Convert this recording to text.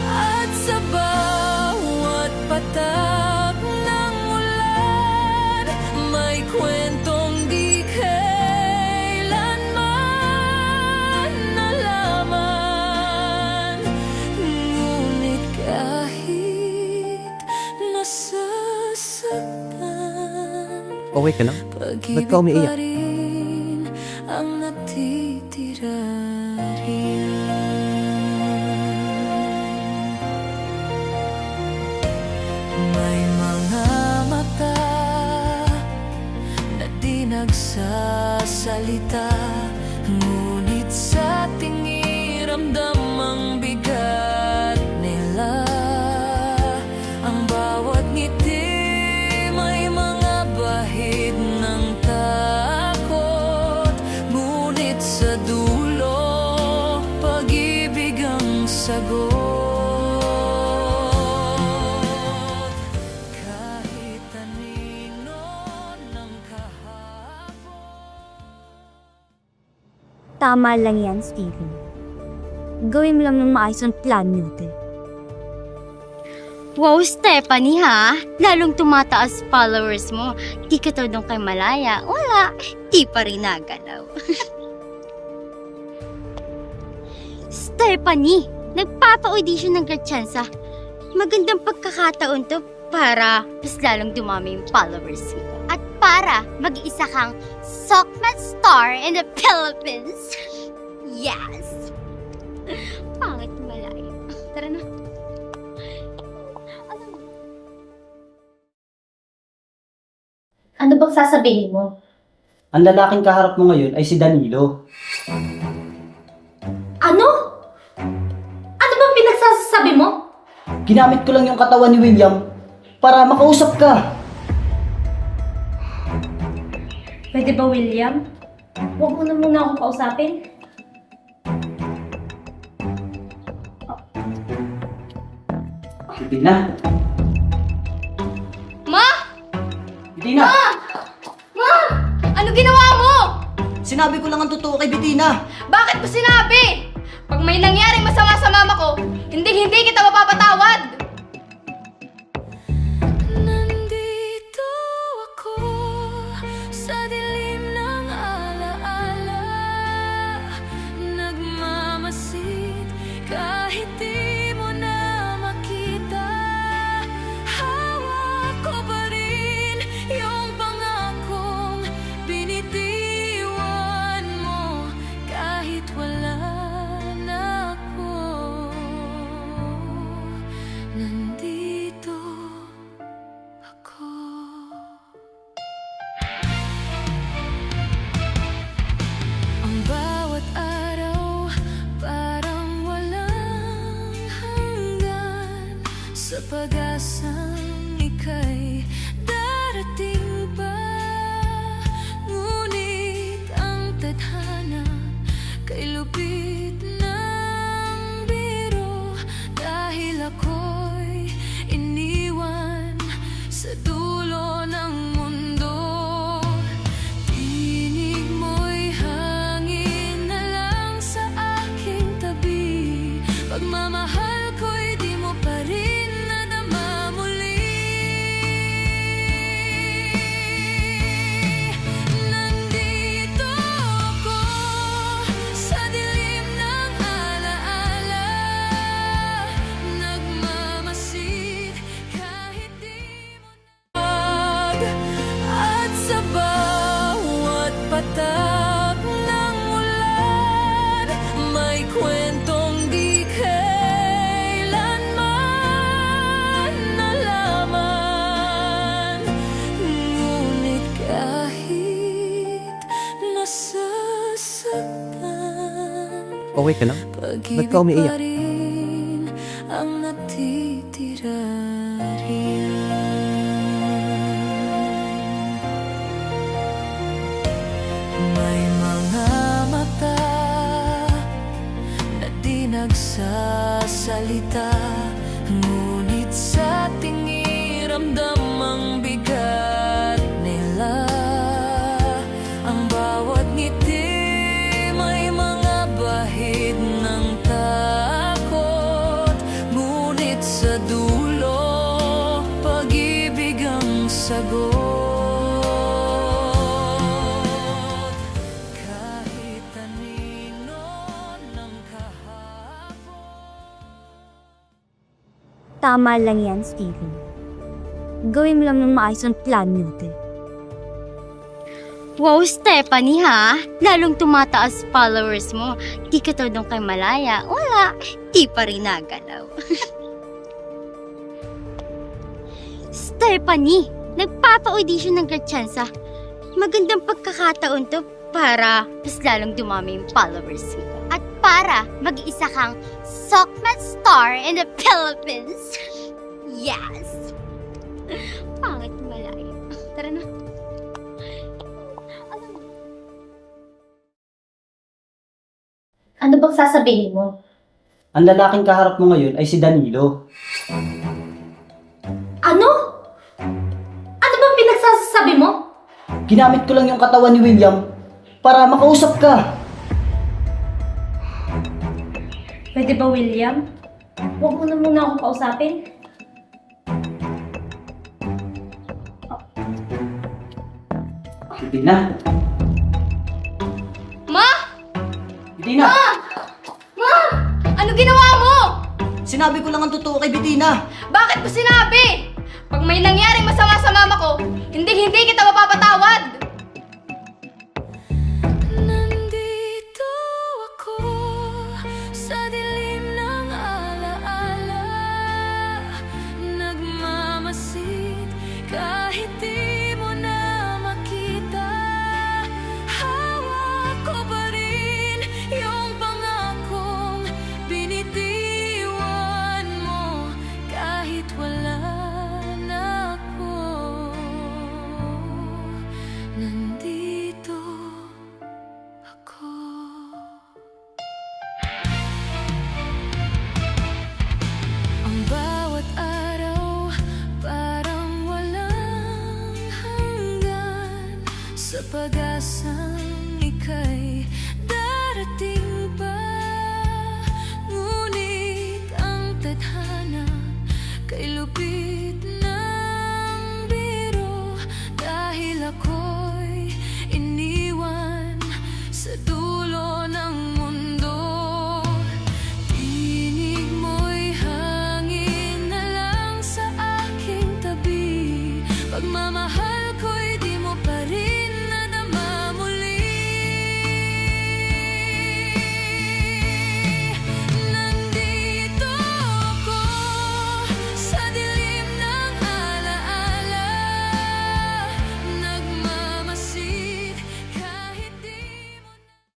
At sa bawat patak ng ulan, may kwentong di kailanman nalaman. Ngunit kahit nasasaktan, Okay ka lang? Ba't ka pag-ibig umiiyak? pa rin ang natitira riyan. May mga mata na di nagsasalita, ngunit sa tingin ramdam ang bigat nila. Ang bawat ngiti may mga bahid ng takot, ngunit sa dulo pag-ibig ang sagot. Kahit anino ng kahapon. Tama lang yan, Steven. Gawin mo lang ng maayos ang plan natin. Wow, Stephanie ha? Lalong tumataas followers mo. Di ka to doon kay Malaya. Wala, di pa rin nagalaw. Stephanie, nagpapa-audition ng Gratchansa. Magandang pagkakataon to para mas lalong dumami yung followers mo. At para mag-isa kang Sokmat star in the Philippines. Yes! Pangit Malaya. Tara na. Ano bang sasabihin mo? Ang lalaking kaharap mo ngayon ay si Danilo. Ano? Ano bang pinagsasabi mo? Ginamit ko lang yung katawan ni William para makausap ka. Pwede ba, William? Huwag mo na muna akong kausapin. Bitina. Ma! Bitina! Ano ginawa mo? Sinabi ko lang ang totoo kay Bitina. Bakit mo sinabi? Pag may nangyaring masama sa mama ko, hindi kita mapapatawad. Nandito ako sa dilim ng alaala, nagmamasid kahit di mo na makita. Hawak ko pa rin yung pangakong binitiwan mo kahit wala na ako. Nandito ako. Ang bawat araw parang walang hanggan, sa pag-asang ika'y darating pa. Ngunit ang tadhana kay lupit ng biro, dahil ako'y iniwan sa dulo ng mundo. Tinig mo'y hangin na lang sa aking tabi, pagmamahal ko'y di mo pa rin nadama muli. Nandito ako sa dilim ng alaala, nagmamasid kahit di mo na. At sa bawat patak ng ulan, may kwentong di kailanman nalaman. Ngunit kahit nasasaktan, Okay ka lang? Ba't ka pag-ibig umiiyak? pa rin ang natitira riyan. May mga mata na di nagsasalita, ngunit sa tingin ramdam ang bigat nila. Ang bawat ngiti may mga bahid ng takot, Tama lang yan, Steven. Gawin mo lang ng maayos ang plan natin. Wow, Stephanie ha? Lalong tumataas followers mo. Di ka to nung kay Malaya. Wala, di pa rin nagalaw. Stephanie, nagpapa-audition ng Gretchensa. Magandang pagkakataon to para mas lalong dumami yung followers mo. At para mag-isa kang Sokmat star in the Philippines. Yes! Pangit Malaya. Tara na. Ano bang sasabihin mo? Ang lalaking kaharap mo ngayon ay si Danilo. Ano? Ano bang pinagsasabi mo? Ginamit ko lang yung katawan ni William para makausap ka. Pwede ba, William? Huwag mo na muna akong kausapin. Bitina. Ma! Bitina! Ano ginawa mo? Sinabi ko lang ang totoo kay Bitina. Bakit mo sinabi? Pag may nangyaring masama sa mama ko, hindi kita mapapatawad. Nandito ako sa dilim ng alaala, nagmamasid kahit di mo na makita. Hawak ko pa rin yung pangakong binitiwan mo kahit wala na ako. Nandito ako. Ang bawat araw parang walang hanggan sa pag-asa